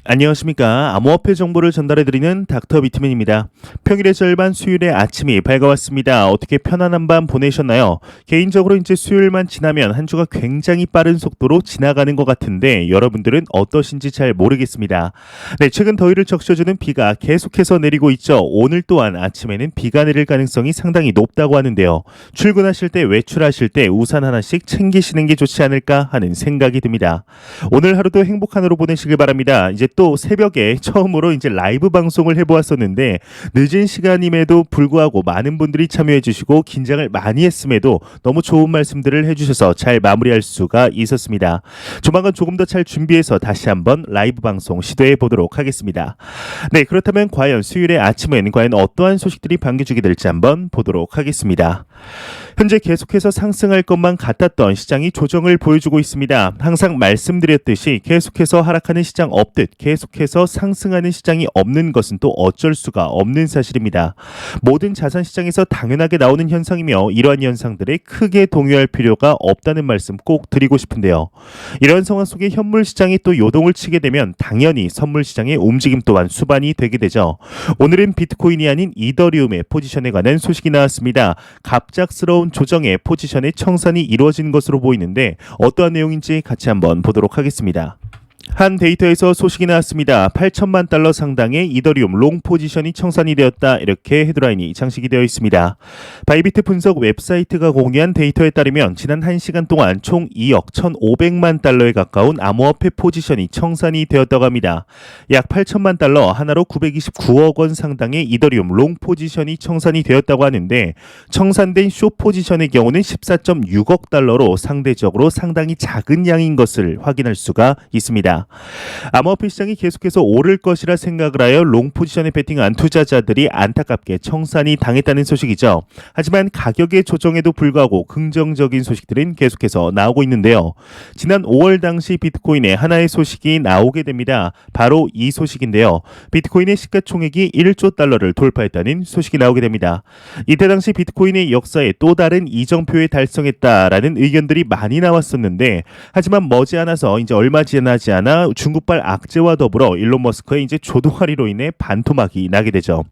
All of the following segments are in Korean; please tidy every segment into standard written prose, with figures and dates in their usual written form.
안녕하십니까. 암호화폐 정보를 전달해드리는 닥터 비트맨입니다. 평일의 절반 수요일의 아침이 밝아왔습니다. 어떻게 편안한 밤 보내셨나요? 개인적으로 이제 수요일만 지나면 한 주가 굉장히 빠른 속도로 지나가는 것 같은데 여러분들은 어떠신지 잘 모르겠습니다. 네, 최근 더위를 적셔주는 비가 계속해서 내리고 있죠. 오늘 또한 아침에는 비가 내릴 가능성이 상당히 높다고 하는데요. 출근하실 때, 외출하실 때 우산 하나씩 챙기시는 게 좋지 않을까 하는 생각이 듭니다. 오늘 하루도 행복한 하루 보내시길 바랍니다. 이제 또 새벽에 처음으로 이제 라이브 방송을 해보았었는데 늦은 시간임에도 불구하고 많은 분들이 참여해 주시고 긴장을 많이 했음에도 너무 좋은 말씀들을 해주셔서 잘 마무리할 수가 있었습니다. 조만간 조금 더 잘 준비해서 다시 한번 라이브 방송 시도해 보도록 하겠습니다. 네, 그렇다면 과연 수요일의 아침은 과연 어떠한 소식들이 반겨주게 될지 한번 보도록 하겠습니다. 현재 계속해서 상승할 것만 같았던 시장이 조정을 보여주고 있습니다. 항상 말씀드렸듯이 계속해서 하락하는 시장 없듯 계속해서 상승하는 시장이 없는 것은 또 어쩔 수가 없는 사실입니다. 모든 자산 시장에서 당연하게 나오는 현상이며 이러한 현상들에 크게 동요할 필요가 없다는 말씀 꼭 드리고 싶은데요. 이런 상황 속에 현물 시장이 또 요동을 치게 되면 당연히 선물 시장의 움직임 또한 수반이 되게 되죠. 오늘은 비트코인이 아닌 이더리움의 포지션에 관한 소식이 나왔습니다. 갑작스러운 조정의 포지션의 청산이 이루어진 것으로 보이는데 어떠한 내용인지 같이 한번 보도록 하겠습니다. 한 데이터에서 소식이 나왔습니다. 8천만 달러 상당의 이더리움 롱 포지션이 청산이 되었다. 이렇게 헤드라인이 장식이 되어 있습니다. 바이비트 분석 웹사이트가 공유한 데이터에 따르면 지난 1시간 동안 총 2억 1,500만 달러에 가까운 암호화폐 포지션이 청산이 되었다고 합니다. 약 8천만 달러 하나로 929억 원 상당의 이더리움 롱 포지션이 청산이 되었다고 하는데 청산된 숏 포지션의 경우는 14.6억 달러로 상대적으로 상당히 작은 양인 것을 확인할 수가 있습니다. 암호화폐 시장이 계속해서 오를 것이라 생각을 하여 롱 포지션에 베팅한 투자자들이 안타깝게 청산이 당했다는 소식이죠. 하지만 가격의 조정에도 불구하고 긍정적인 소식들은 계속해서 나오고 있는데요. 지난 5월 당시 비트코인의 하나의 소식이 나오게 됩니다. 바로 이 소식인데요. 비트코인의 시가총액이 1조 달러를 돌파했다는 소식이 나오게 됩니다. 이때 당시 비트코인의 역사에 또 다른 이정표에 달성했다라는 의견들이 많이 나왔었는데 하지만 머지않아서 이제 얼마 지나지 않아 중국발 악재와 더불어 일론 머스크의 이제 조동아리로 인해 반토막이 나게 되죠.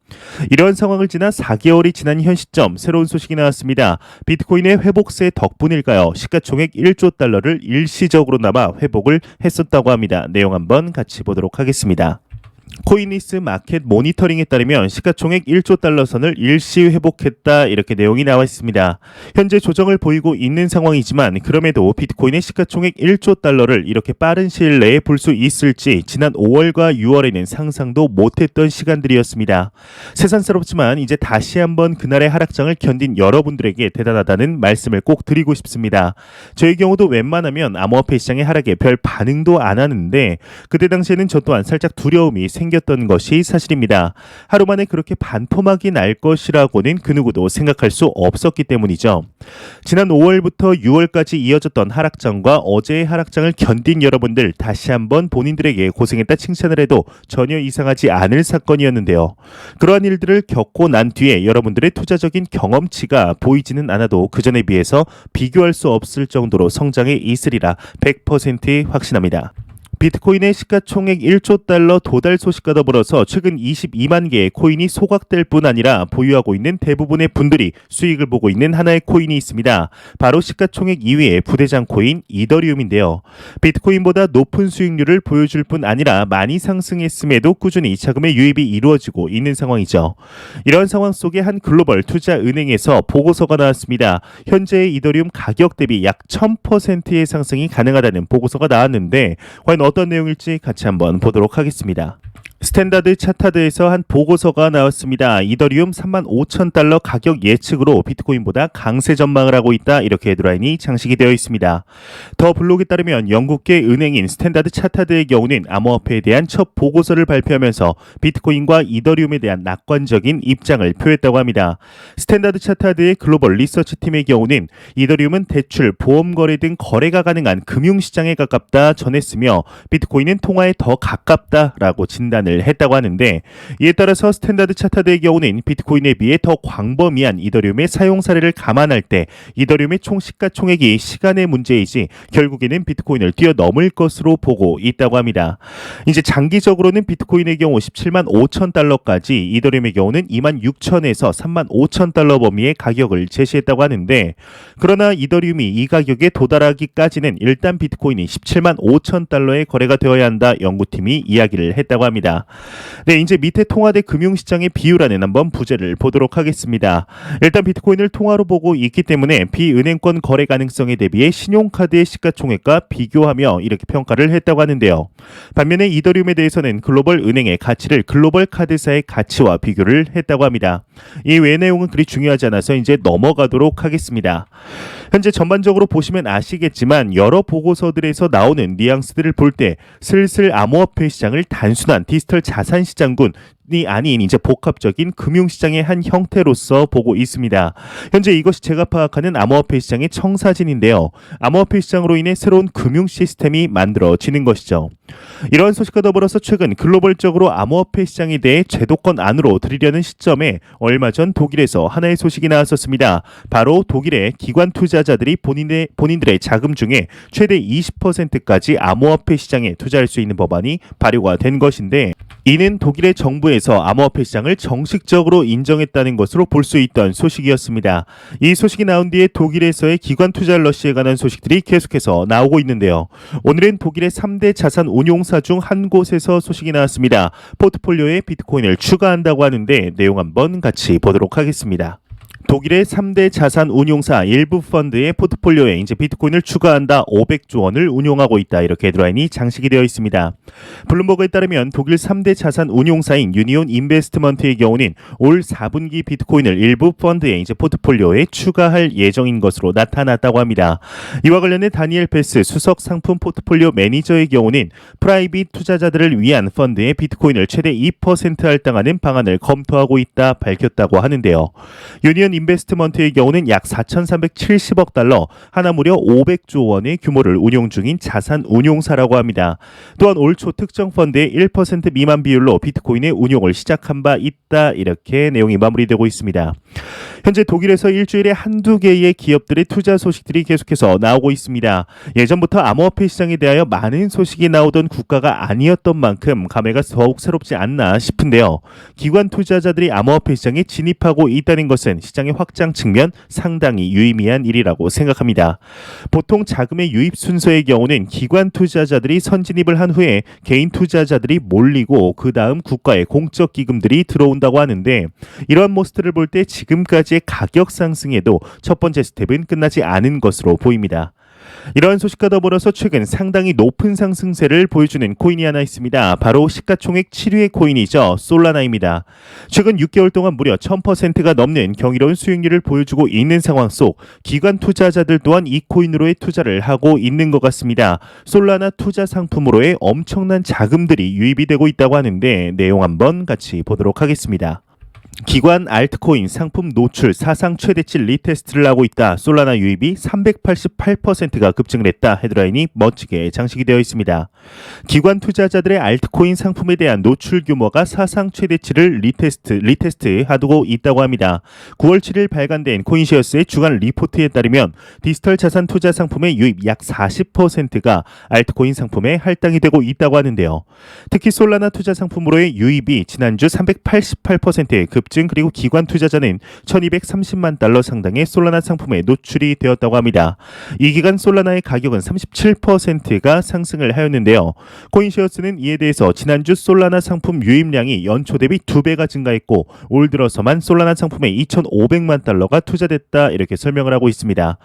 이러한 상황을 지나 4개월이 지난 현 시점 새로운 소식이 나왔습니다. 비트코인의 회복세 덕분일까요? 시가총액 1조 달러를 일시적으로나마 회복을 했었다고 합니다. 내용 한번 같이 보도록 하겠습니다. 코인리스 마켓 모니터링에 따르면 시가총액 1조 달러 선을 일시 회복했다 이렇게 내용이 나와 있습니다. 현재 조정을 보이고 있는 상황이지만 그럼에도 비트코인의 시가총액 1조 달러를 이렇게 빠른 시일 내에 볼 수 있을지 지난 5월과 6월에는 상상도 못했던 시간들이었습니다. 세상스럽지만 이제 다시 한번 그날의 하락장을 견딘 여러분들에게 대단하다는 말씀을 꼭 드리고 싶습니다. 저의 경우도 웬만하면 암호화폐 시장의 하락에 별 반응도 안 하는데 그때 당시에는 저 또한 살짝 두려움이 생겼던 것이 사실입니다. 하루 만에 그렇게 반토막이 날 것이라고는 그 누구도 생각할 수 없었기 때문이죠. 지난 5월부터 6월까지 이어졌던 하락장과 어제의 하락장을 견딘 여러분들 다시 한번 본인들에게 고생했다 칭찬을 해도 전혀 이상하지 않을 사건이었는데요. 그러한 일들을 겪고 난 뒤에 여러분들의 투자적인 경험치가 보이지는 않아도 그 전에 비해서 비교할 수 없을 정도로 성장해 있으리라 100% 확신합니다. 비트코인의 시가총액 1조 달러 도달 소식과 더불어서 최근 22만 개의 코인이 소각될 뿐 아니라 보유하고 있는 대부분의 분들이 수익을 보고 있는 하나의 코인이 있습니다. 바로 시가총액 2위의 부대장 코인 이더리움인데요. 비트코인보다 높은 수익률을 보여줄 뿐 아니라 많이 상승했음에도 꾸준히 자금의 유입이 이루어지고 있는 상황이죠. 이런 상황 속에 한 글로벌 투자은행에서 보고서가 나왔습니다. 현재의 이더리움 가격 대비 약 1000%의 상승이 가능하다는 보고서가 나왔는데 과연 어떤 내용일지 같이 한번 보도록 하겠습니다. 스탠다드 차타드에서 한 보고서가 나왔습니다. 이더리움 35,000달러 가격 예측으로 비트코인보다 강세 전망을 하고 있다. 이렇게 헤드라인이 장식이 되어 있습니다. 더 블록에 따르면 영국계 은행인 스탠다드 차타드의 경우는 암호화폐에 대한 첫 보고서를 발표하면서 비트코인과 이더리움에 대한 낙관적인 입장을 표했다고 합니다. 스탠다드 차타드의 글로벌 리서치 팀의 경우는 이더리움은 대출, 보험 거래 등 거래가 가능한 금융시장에 가깝다 전했으며 비트코인은 통화에 더 가깝다라고 진단을 제안을 했다고 하는데, 이에 따라서 스탠다드 차타드의 경우는 비트코인에 비해 더 광범위한 이더리움의 사용 사례를 감안할 때 이더리움의 총 시가총액이 시간의 문제이지 결국에는 비트코인을 뛰어넘을 것으로 보고 있다고 합니다. 이제 장기적으로는 비트코인의 경우 17만 5천 달러까지, 이더리움의 경우는 2만 6천에서 3만 5천 달러 범위의 가격을 제시했다고 하는데, 그러나 이더리움이 이 가격에 도달하기까지는 일단 비트코인이 17만 5천 달러의 거래가 되어야 한다, 연구팀이 이야기를 했다고 합니다. 네, 이제 밑에 통화대 금융시장의 비율안은 한번 부제를 보도록 하겠습니다. 일단 비트코인을 통화로 보고 있기 때문에 비은행권 거래 가능성에 대비해 신용카드의 시가총액과 비교하며 이렇게 평가를 했다고 하는데요. 반면에 이더리움에 대해서는 글로벌 은행의 가치를 글로벌 카드사의 가치와 비교를 했다고 합니다. 이 외 내용은 그리 중요하지 않아서 이제 넘어가도록 하겠습니다. 현재 전반적으로 보시면 아시겠지만 여러 보고서들에서 나오는 뉘앙스들을 볼 때 슬슬 암호화폐 시장을 단순한 디지털 자산 시장군 이 아닌 이제 복합적인 금융시장의 한 형태로서 보고 있습니다. 현재 이것이 제가 파악하는 암호화폐 시장의 청사진인데요. 암호화폐 시장으로 인해 새로운 금융 시스템이 만들어지는 것이죠. 이러한 소식과 더불어서 최근 글로벌적으로 암호화폐 시장에 대해 제도권 안으로 들이려는 시점에 얼마 전 독일에서 하나의 소식이 나왔었습니다. 바로 독일의 기관 투자자들이 본인들의 자금 중에 최대 20%까지 암호화폐 시장에 투자할 수 있는 법안이 발효가 된 것인데, 이는 독일의 정부에서 암호화폐 시장을 정식적으로 인정했다는 것으로 볼 수 있던 소식이었습니다. 이 소식이 나온 뒤에 독일에서의 기관 투자 러시에 관한 소식들이 계속해서 나오고 있는데요. 오늘은 독일의 3대 자산 운용사 중 한 곳에서 소식이 나왔습니다. 포트폴리오에 비트코인을 추가한다고 하는데 내용 한번 같이 보도록 하겠습니다. 독일의 3대 자산 운용사 일부 펀드의 포트폴리오에 이제 비트코인을 추가한다, 500조 원을 운용하고 있다, 이렇게 헤드라인이 장식이 되어 있습니다. 블룸버그에 따르면 독일 3대 자산 운용사인 유니온 인베스트먼트의 경우는 올 4분기 비트코인을 일부 펀드에 이제 포트폴리오에 추가할 예정인 것으로 나타났다고 합니다. 이와 관련해 다니엘 베스 수석 상품 포트폴리오 매니저의 경우는 프라이빗 투자자들을 위한 펀드에 비트코인을 최대 2% 할당하는 방안을 검토하고 있다 밝혔다고 하는데요. 유니온 인베스트먼트의 경우는 약 4,370억 달러, 하나 무려 500조 원의 규모를 운용 중인 자산 운용사라고 합니다. 또한 올 초 특정 펀드의 1% 미만 비율로 비트코인의 운용을 시작한 바 있다, 이렇게 내용이 마무리되고 있습니다. 현재 독일에서 일주일에 한두 개의 기업들의 투자 소식들이 계속해서 나오고 있습니다. 예전부터 암호화폐 시장에 대하여 많은 소식이 나오던 국가가 아니었던 만큼 감회가 더욱 새롭지 않나 싶은데요. 기관 투자자들이 암호화폐 시장에 진입하고 있다는 것은 시장의 확장 측면 상당히 유의미한 일이라고 생각합니다. 보통 자금의 유입 순서의 경우는 기관 투자자들이 선진입을 한 후에 개인 투자자들이 몰리고 그 다음 국가의 공적 기금들이 들어온다고 하는데, 이러한 모습들을 볼 때 지금까지의 가격 상승에도 첫 번째 스텝은 끝나지 않은 것으로 보입니다. 이러한 소식과 더불어서 최근 상당히 높은 상승세를 보여주는 코인이 하나 있습니다. 바로 시가총액 7위의 코인이죠. 솔라나입니다. 최근 6개월 동안 무려 1000%가 넘는 경이로운 수익률을 보여주고 있는 상황 속 기관 투자자들 또한 이 코인으로의 투자를 하고 있는 것 같습니다. 솔라나 투자 상품으로의 엄청난 자금들이 유입이 되고 있다고 하는데 내용 한번 같이 보도록 하겠습니다. 기관 알트코인 상품 노출 사상 최대치 리테스트를 하고 있다. 솔라나 유입이 388%가 급증을 했다. 헤드라인이 멋지게 장식이 되어 있습니다. 기관 투자자들의 알트코인 상품에 대한 노출 규모가 사상 최대치를 리테스트 하고 있다고 합니다. 9월 7일 발간된 코인시어스의 주간 리포트에 따르면 디지털 자산 투자 상품의 유입 약 40%가 알트코인 상품에 할당이 되고 있다고 하는데요. 특히 솔라나 투자 상품으로의 유입이 지난주 388%의 급증, 그리고 기관 투자자는 1230만 달러 상당의 솔라나 상품에 노출이 되었다고 합니다. 이 기간 솔라나의 가격은 37%가 상승을 하였는데요. 코인시어스는 이에 대해서 지난주 솔라나 상품 유입량이 연초 대비 2배가 증가했고 올 들어서만 솔라나 상품에 2,500만 달러가 투자됐다, 이렇게 설명을 하고 있습니다.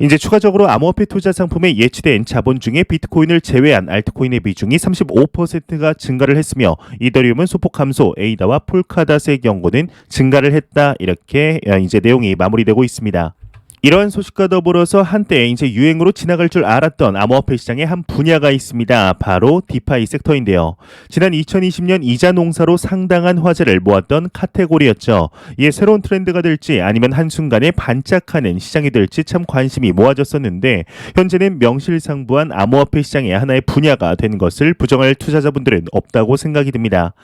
이제 추가적으로 암호화폐 투자 상품에 예치된 자본 중에 비트코인을 제외한 알트코인의 비중이 35%가 증가를 했으며 이더리움은 소폭 감소, 에이다와 폴카닷의 경우는 증가를 했다, 이렇게 이제 내용이 마무리되고 있습니다. 이러한 소식과 더불어서 한때 이제 유행으로 지나갈 줄 알았던 암호화폐 시장의 한 분야가 있습니다. 바로 디파이 섹터인데요. 지난 2020년 이자 농사로 상당한 화제를 모았던 카테고리였죠. 이에 새로운 트렌드가 될지 아니면 한순간에 반짝하는 시장이 될지 참 관심이 모아졌었는데 현재는 명실상부한 암호화폐 시장의 하나의 분야가 된 것을 부정할 투자자분들은 없다고 생각이 듭니다.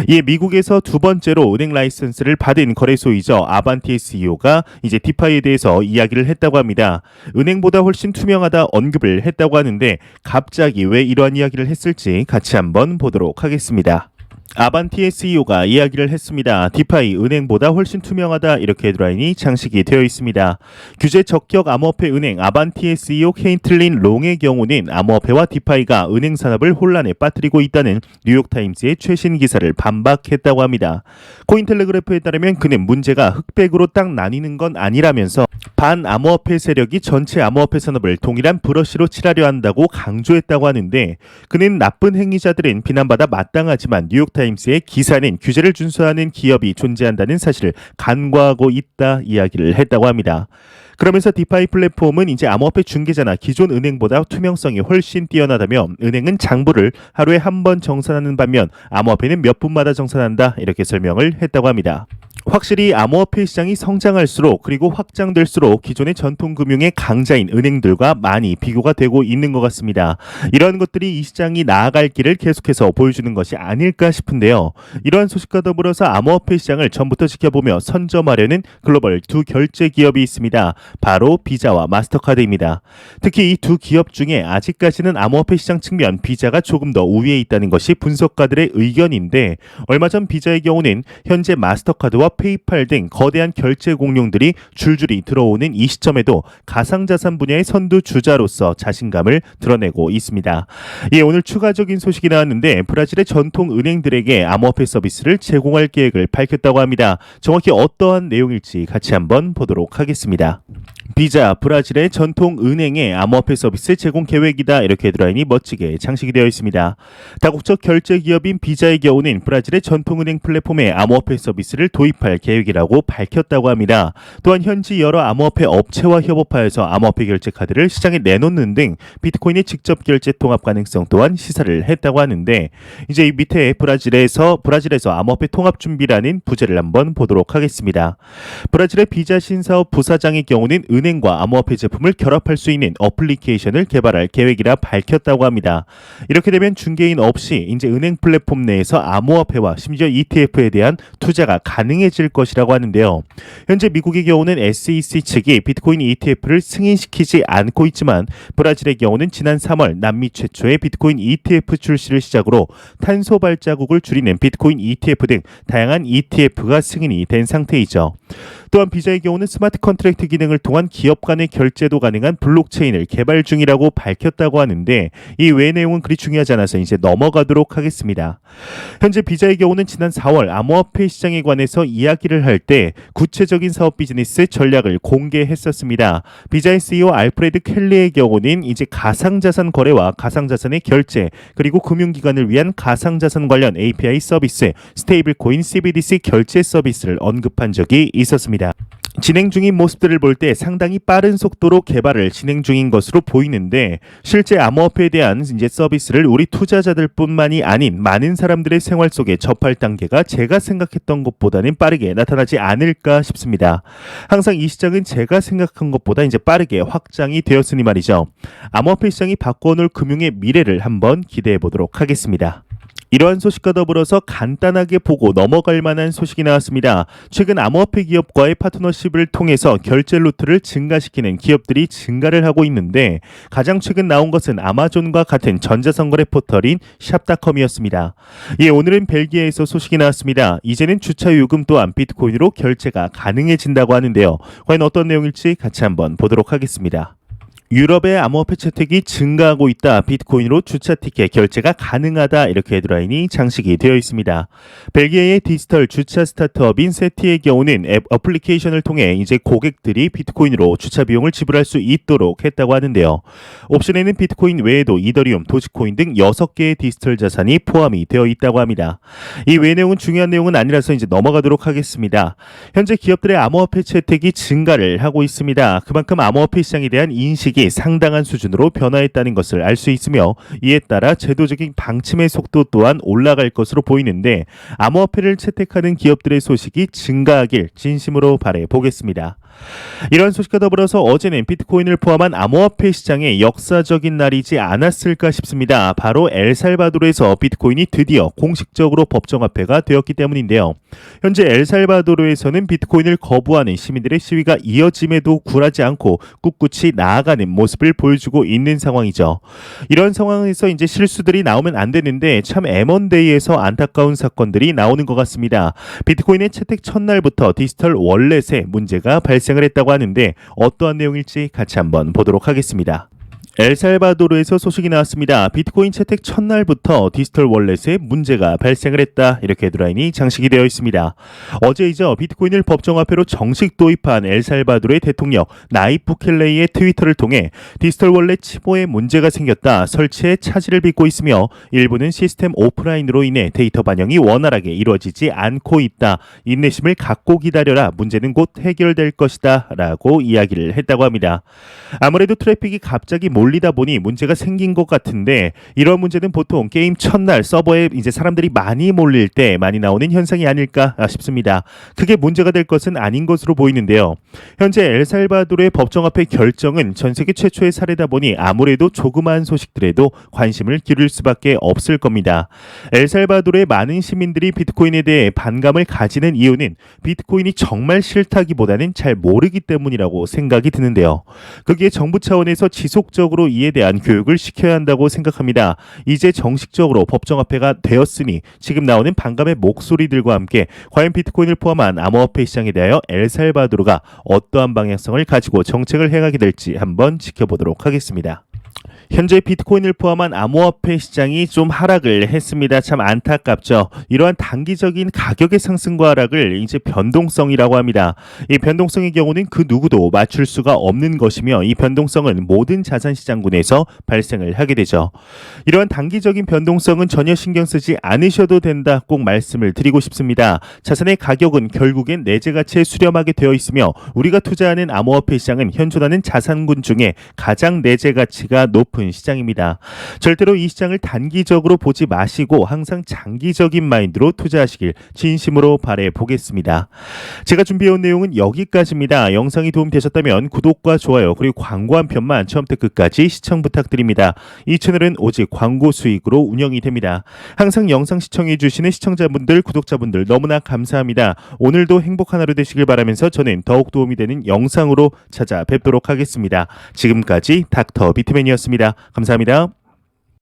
이에 미국에서 두 번째로 은행 라이선스를 받은 거래소이죠. 아반티 SEO가 이제 디파이에 대해서 이야기를 했다고 합니다. 은행보다 훨씬 투명하다 언급을 했다고 하는데 갑자기 왜 이러한 이야기를 했을지 같이 한번 보도록 하겠습니다. 아반티 SEO가 이야기를 했습니다. 디파이 은행보다 훨씬 투명하다 이렇게 헤드라인이 장식이 되어 있습니다. 규제 적격 암호화폐 은행 아반티 SEO 케인틀린 롱의 경우는 암호화폐와 디파이가 은행 산업을 혼란에 빠뜨리고 있다는 뉴욕타임스의 최신 기사를 반박했다고 합니다. 코인텔레그래프에 따르면 그는 문제가 흑백으로 딱 나뉘는 건 아니라면서 반암호화폐 세력이 전체 암호화폐 산업을 동일한 브러쉬로 칠하려 한다고 강조했다고 하는데 그는 나쁜 행위자들은 비난받아 마땅하지만 뉴욕타임스의 기사는 규제를 준수하는 기업이 존재한다는 사실을 간과하고 있다 이야기를 했다고 합니다. 그러면서 디파이 플랫폼은 이제 암호화폐 중개자나 기존 은행보다 투명성이 훨씬 뛰어나다며 은행은 장부를 하루에 한 번 정산하는 반면 암호화폐는 몇 분마다 정산한다 이렇게 설명을 했다고 합니다. 확실히 암호화폐 시장이 성장할수록 그리고 확장될수록 기존의 전통금융의 강자인 은행들과 많이 비교가 되고 있는 것 같습니다. 이러한 것들이 이 시장이 나아갈 길을 계속해서 보여주는 것이 아닐까 싶은데요. 이러한 소식과 더불어서 암호화폐 시장을 전부터 지켜보며 선점하려는 글로벌 두 결제 기업이 있습니다. 바로 비자와 마스터카드입니다. 특히 이 두 기업 중에 아직까지는 암호화폐 시장 측면 비자가 조금 더 우위에 있다는 것이 분석가들의 의견인데 얼마 전 비자의 경우는 현재 마스터카드와 페이팔 등 거대한 결제 공룡들이 줄줄이 들어오는 이 시점에도 가상자산 분야의 선두 주자로서 자신감을 드러내고 있습니다. 예, 오늘 추가적인 소식이 나왔는데 브라질의 전통 은행들에게 암호화폐 서비스를 제공할 계획을 밝혔다고 합니다. 정확히 어떠한 내용일지 같이 한번 보도록 하겠습니다. 비자, 브라질의 전통 은행의 암호화폐 서비스 제공 계획이다 이렇게 헤드라인이 멋지게 장식이 되어 있습니다. 다국적 결제 기업인 비자의 경우는 브라질의 전통 은행 플랫폼에 암호화폐 서비스를 도입할 계획이라고 밝혔다고 합니다. 또한 현지 여러 암호화폐 업체와 협업하여서 암호화폐 결제 카드를 시장에 내놓는 등 비트코인의 직접 결제 통합 가능성 또한 시사를 했다고 하는데 이제 이 밑에 브라질에서 암호화폐 통합 준비라는 부제를 한번 보도록 하겠습니다. 브라질의 비자 신사업 부사장의 경우는 은행과 암호화폐 제품을 결합할 수 있는 어플리케이션을 개발할 계획이라 밝혔다고 합니다. 이렇게 되면 중개인 없이 이제 은행 플랫폼 내에서 암호화폐와 심지어 ETF에 대한 투자가 가능해질 것이라고 하는데요. 현재 미국의 경우는 SEC 측이 비트코인 ETF를 승인시키지 않고 있지만 브라질의 경우는 지난 3월 남미 최초의 비트코인 ETF 출시를 시작으로 탄소 발자국을 줄이는 비트코인 ETF 등 다양한 ETF가 승인이 된 상태이죠. 또한 비자의 경우는 스마트 컨트랙트 기능을 통한 기업 간의 결제도 가능한 블록체인을 개발 중이라고 밝혔다고 하는데 이 외의 내용은 그리 중요하지 않아서 이제 넘어가도록 하겠습니다. 현재 비자의 경우는 지난 4월 암호화폐 시장에 관해서 이야기를 할 때 구체적인 사업 비즈니스 전략을 공개했었습니다. 비자의 CEO 알프레드 켈리의 경우는 이제 가상자산 거래와 가상자산의 결제 그리고 금융기관을 위한 가상자산 관련 API 서비스 스테이블코인 CBDC 결제 서비스를 언급한 적이 있었습니다. 진행 중인 모습들을 볼 때 상당히 빠른 속도로 개발을 진행 중인 것으로 보이는데 실제 암호화폐에 대한 이제 서비스를 우리 투자자들뿐만이 아닌 많은 사람들의 생활 속에 접할 단계가 제가 생각했던 것보다는 빠르게 나타나지 않을까 싶습니다. 항상 이 시장은 제가 생각한 것보다 이제 빠르게 확장이 되었으니 말이죠. 암호화폐 시장이 바꿔놓을 금융의 미래를 한번 기대해 보도록 하겠습니다. 이러한 소식과 더불어서 간단하게 보고 넘어갈 만한 소식이 나왔습니다. 최근 암호화폐 기업과의 파트너십을 통해서 결제 루트를 증가시키는 기업들이 증가를 하고 있는데 가장 최근 나온 것은 아마존과 같은 전자상거래 포털인 샵닷컴이었습니다. 예, 오늘은 벨기에에서 소식이 나왔습니다. 이제는 주차 요금 또한 비트코인으로 결제가 가능해진다고 하는데요. 과연 어떤 내용일지 같이 한번 보도록 하겠습니다. 유럽의 암호화폐 채택이 증가하고 있다. 비트코인으로 주차 티켓 결제가 가능하다. 이렇게 헤드라인이 장식이 되어 있습니다. 벨기에의 디지털 주차 스타트업인 세티의 경우는 앱 어플리케이션을 통해 이제 고객들이 비트코인으로 주차 비용을 지불할 수 있도록 했다고 하는데요. 옵션에는 비트코인 외에도 이더리움, 도지코인 등 6개의 디지털 자산이 포함이 되어 있다고 합니다. 이 외 내용은 중요한 내용은 아니라서 이제 넘어가도록 하겠습니다. 현재 기업들의 암호화폐 채택이 증가를 하고 있습니다. 그만큼 암호화폐 시장에 대한 인식이 상당한 수준으로 변화했다는 것을 알 수 있으며, 이에 따라 제도적인 방침의 속도 또한 올라갈 것으로 보이는데, 암호화폐를 채택하는 기업들의 소식이 증가하길 진심으로 바라 보겠습니다. 이런 소식과 더불어서 어제는 비트코인을 포함한 암호화폐 시장의 역사적인 날이지 않았을까 싶습니다. 바로 엘살바도르에서 비트코인이 드디어 공식적으로 법정화폐가 되었기 때문인데요. 현재 엘살바도르에서는 비트코인을 거부하는 시민들의 시위가 이어짐에도 굴하지 않고 꿋꿋이 나아가는 모습을 보여주고 있는 상황이죠. 이런 상황에서 이제 실수들이 나오면 안 되는데, 참 M1데이에서 안타까운 사건들이 나오는 것 같습니다. 비트코인의 채택 첫날부터 디지털 월렛에 문제가 발생을 했다고 하는데, 어떠한 내용일지 같이 한번 보도록 하겠습니다. 엘살바도르에서 소식이 나왔습니다. 비트코인 채택 첫날부터 디지털 월렛에 문제가 발생을 했다. 이렇게 헤드라인이 장식이 되어 있습니다. 어제이죠. 비트코인을 법정화폐로 정식 도입한 엘살바도르의 대통령 나입 부켈레이의 트위터를 통해 디지털 월렛 치보에 문제가 생겼다. 설치에 차질을 빚고 있으며 일부는 시스템 오프라인으로 인해 데이터 반영이 원활하게 이루어지지 않고 있다. 인내심을 갖고 기다려라. 문제는 곧 해결될 것이다. 라고 이야기를 했다고 합니다. 아무래도 트래픽이 갑자기 몰리다 보니 문제가 생긴 것 같은데, 이런 문제는 보통 게임 첫날 서버에 이제 사람들이 많이 몰릴 때 많이 나오는 현상이 아닐까 싶습니다. 크게 문제가 될 것은 아닌 것으로 보이는데요. 현재 엘살바도르의 법정화폐 결정은 전 세계 최초의 사례다 보니 아무래도 조그마한 소식들에도 관심을 기울일 수밖에 없을 겁니다. 엘살바도르의 많은 시민들이 비트코인에 대해 반감을 가지는 이유는 비트코인이 정말 싫다기보다는 잘 모르기 때문이라고 생각이 드는데요. 거기에 정부 차원에서 지속적으로 이에 대한 교육을 시켜야 한다고 생각합니다. 이제 정식적으로 법정화폐가 되었으니 지금 나오는 반감의 목소리들과 함께 과연 비트코인을 포함한 암호화폐 시장에 대하여 엘살바도르가 어떠한 방향성을 가지고 정책을 행하게 될지 한번 지켜보도록 하겠습니다. 현재 비트코인을 포함한 암호화폐 시장이 좀 하락을 했습니다. 참 안타깝죠. 이러한 단기적인 가격의 상승과 하락을 이제 변동성이라고 합니다. 이 변동성의 경우는 그 누구도 맞출 수가 없는 것이며, 이 변동성은 모든 자산시장군에서 발생을 하게 되죠. 이러한 단기적인 변동성은 전혀 신경 쓰지 않으셔도 된다. 꼭 말씀을 드리고 싶습니다. 자산의 가격은 결국엔 내재 가치에 수렴하게 되어 있으며, 우리가 투자하는 암호화폐 시장은 현존하는 자산군 중에 가장 내재 가치가 높은 시장입니다. 절대로 이 시장을 단기적으로 보지 마시고 항상 장기적인 마인드로 투자하시길 진심으로 바라 보겠습니다. 제가 준비해온 내용은 여기까지입니다. 영상이 도움되셨다면 구독과 좋아요, 그리고 광고 한 편만 처음부터 끝까지 시청 부탁드립니다. 이 채널은 오직 광고 수익으로 운영이 됩니다. 항상 영상 시청해 주시는 시청자분들, 구독자분들 너무나 감사합니다. 오늘도 행복한 하루 되시길 바라면서 저는 더욱 도움이 되는 영상으로 찾아뵙도록 하겠습니다. 지금까지 닥터 비트맨이었습니다. 감사합니다.